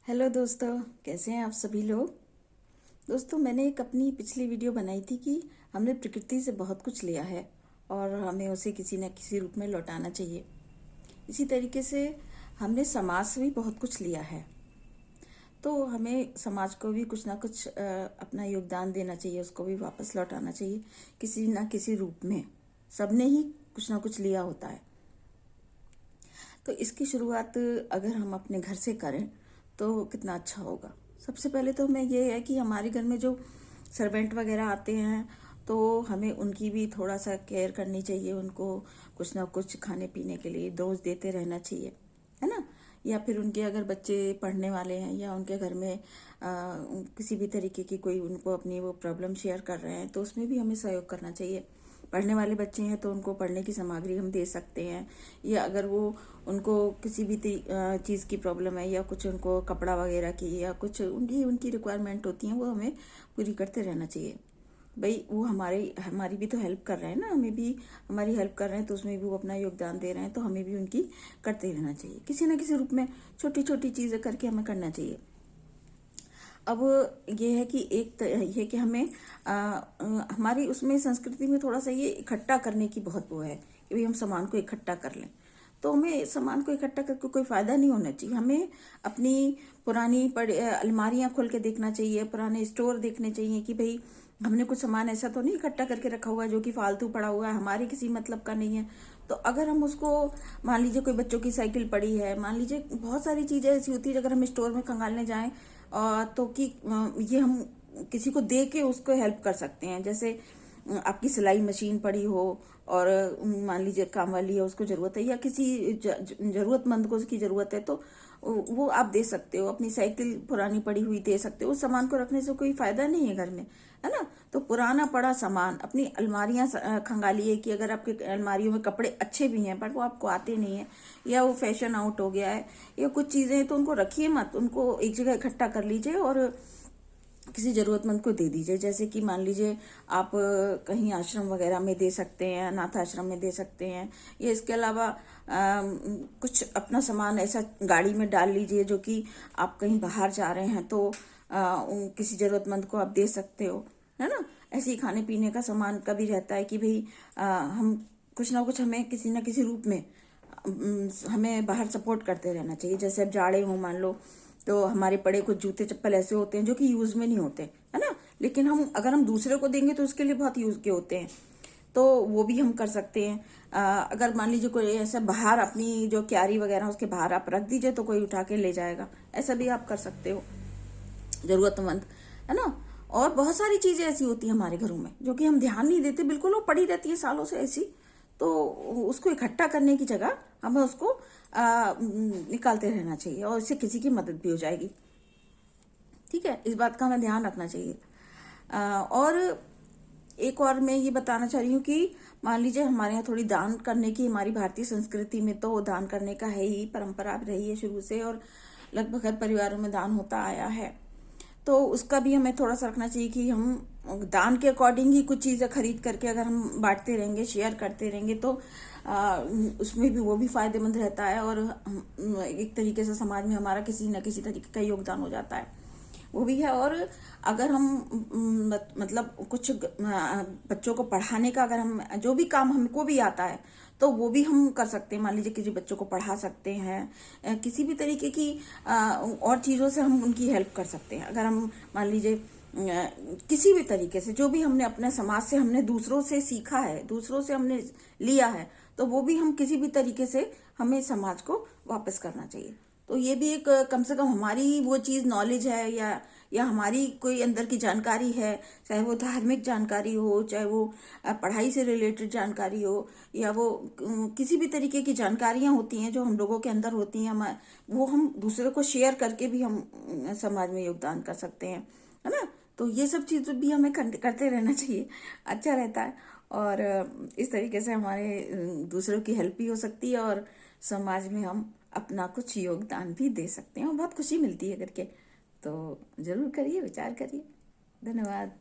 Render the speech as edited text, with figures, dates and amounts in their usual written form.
Hello दोस्तों, कैसे हैं आप सभी लोग। दोस्तों, मैंने एक अपनी पिछली वीडियो बनाई थी कि हमने प्रकृति से बहुत कुछ लिया है और हमें उसे किसी न किसी रूप में लौटाना चाहिए। इसी तरीके से हमने समाज से भी बहुत कुछ लिया है, तो हमें समाज को भी कुछ ना कुछ अपना योगदान देना चाहिए, उसको भी वापस लौटाना चाहिए किसी न किसी रूप में। सबने ही कुछ ना कुछ लिया होता है, तो इसकी शुरुआत अगर हम अपने घर से करें तो कितना अच्छा होगा। सबसे पहले तो हमें ये है कि हमारे घर में जो सर्वेंट वगैरह आते हैं तो हमें उनकी भी थोड़ा सा केयर करनी चाहिए, उनको कुछ ना कुछ खाने पीने के लिए डोज देते रहना चाहिए, है ना। या फिर उनके अगर बच्चे पढ़ने वाले हैं या उनके घर में किसी भी तरीके की कोई उनको अपनी वो प्रॉब्लम शेयर कर रहे हैं तो उसमें भी हमें सहयोग करना चाहिए। पढ़ने वाले बच्चे हैं तो उनको पढ़ने की सामग्री हम दे सकते हैं, या अगर वो उनको किसी भी चीज़ की प्रॉब्लम है या कुछ उनको कपड़ा वगैरह की या कुछ उनकी उनकी रिक्वायरमेंट होती हैं वो हमें पूरी करते रहना चाहिए। भाई वो हमारी भी तो हेल्प कर रहे हैं ना, हमें भी हमारी हेल्प कर रहे हैं तो उसमें भी वो अपना योगदान दे रहे हैं, तो हमें भी उनकी करते रहना चाहिए। किसी न किसी रूप में छोटी छोटी चीज़ें करके हमें करना चाहिए। अब ये है कि ये कि हमें हमारी उसमें संस्कृति में थोड़ा सा ये इकट्ठा करने की बहुत वो है कि भाई हम सामान को इकट्ठा कर लें। तो हमें सामान को इकट्ठा करके कोई फायदा नहीं होना चाहिए। हमें अपनी पुरानी अलमारियां खोल के देखना चाहिए, पुराने स्टोर देखने चाहिए कि भाई हमने कुछ सामान ऐसा तो नहीं इकट्ठा करके रखा हुआ है जो कि फालतू पड़ा हुआ है, हमारे किसी मतलब का नहीं है। तो अगर हम उसको, मान लीजिए कोई बच्चों की साइकिल पड़ी है, मान लीजिए बहुत सारी चीजें ऐसी होती है अगर हम स्टोर में खंगालने जाएं तो कि ये हम किसी को दे के उसको हेल्प कर सकते हैं। जैसे आपकी सिलाई मशीन पड़ी हो और मान लीजिए काम वाली है, उसको जरूरत है, या किसी जरूरतमंद को उसकी जरूरत है तो वो आप दे सकते हो। अपनी साइकिल पुरानी पड़ी हुई दे सकते हो। उस सामान को रखने से कोई फायदा नहीं है घर में, है ना। तो पुराना पड़ा सामान, अपनी अलमारियां खंगालिए कि अगर आपके अलमारियों में कपड़े अच्छे भी हैं बट वो आपको आते नहीं है या वो फैशन आउट हो गया है या कुछ चीजें, तो उनको रखिए मत, उनको एक जगह इकट्ठा कर लीजिए और किसी जरूरतमंद को दे दीजिए। जैसे कि मान लीजिए आप कहीं आश्रम वगैरह में दे सकते हैं, अनाथ आश्रम में दे सकते हैं, या इसके अलावा कुछ अपना सामान ऐसा गाड़ी में डाल लीजिए जो कि आप कहीं बाहर जा रहे हैं तो किसी जरूरतमंद को आप दे सकते हो, है ना। ऐसे ही खाने पीने का सामान का भी रहता है कि भाई हम कुछ ना कुछ हमें किसी ना किसी रूप में हमें बाहर सपोर्ट करते रहना चाहिए। जैसे अब जाड़े हो मान लो, तो हमारे पड़े कुछ जूते चप्पल ऐसे होते हैं जो कि यूज में नहीं होते, है ना, लेकिन अगर हम दूसरे को देंगे तो उसके लिए बहुत यूज के होते हैं, तो वो भी हम कर सकते हैं। अगर मान लीजिए कोई ऐसा बाहर अपनी जो क्यारी वगैरह उसके बाहर आप रख दीजिए तो कोई उठा के ले जाएगा, ऐसा भी आप कर सकते हो जरूरतमंद, है ना। और बहुत सारी चीजें ऐसी होती है हमारे घरों में जो कि हम ध्यान नहीं देते, बिल्कुल वो पड़ी रहती है सालों से ऐसी, तो उसको इकट्ठा करने की जगह हमें उसको निकालते रहना चाहिए और इससे किसी की मदद भी हो जाएगी। ठीक है, इस बात का हमें ध्यान रखना चाहिए। और एक और मैं ये बताना चाह रही हूँ कि मान लीजिए हमारे यहाँ थोड़ी दान करने की, हमारी भारतीय संस्कृति में तो दान करने का है ही, परंपरा रही है शुरू से और लगभग हर परिवारों में दान होता आया है। तो उसका भी हमें थोड़ा सा रखना चाहिए कि हम दान के अकॉर्डिंग ही कुछ चीजें खरीद करके अगर हम बांटते रहेंगे, शेयर करते रहेंगे तो उसमें भी वो भी फायदेमंद रहता है और एक तरीके से समाज में हमारा किसी न किसी तरीके का योगदान हो जाता है, वो भी है। और अगर हम मतलब कुछ बच्चों को पढ़ाने का, अगर हम जो भी काम हमको भी आता है तो वो भी हम कर सकते हैं। मान लीजिए किसी बच्चों को पढ़ा सकते हैं, किसी भी तरीके की और चीज़ों से हम उनकी हेल्प कर सकते हैं। अगर हम मान लीजिए किसी भी तरीके से जो भी हमने अपने समाज से, हमने दूसरों से सीखा है, दूसरों से हमने लिया है, तो वो भी हम किसी भी तरीके से हमें समाज को वापस करना चाहिए। तो ये भी एक कम से कम हमारी वो चीज नॉलेज है या हमारी कोई अंदर की जानकारी है, चाहे वो धार्मिक जानकारी हो, चाहे वो पढ़ाई से रिलेटेड जानकारी हो, या वो किसी भी तरीके की जानकारियां होती हैं जो हम लोगों के अंदर होती हैं, वो हम दूसरे को शेयर करके भी हम समाज में योगदान कर सकते हैं, है ना। तो ये सब चीज भी हमें करते रहना चाहिए, अच्छा रहता है। और इस तरीके से हमारे दूसरों की हेल्प भी हो सकती है और समाज में हम अपना कुछ योगदान भी दे सकते हैं और बहुत खुशी मिलती है करके। तो जरूर करिए, विचार करिए। धन्यवाद।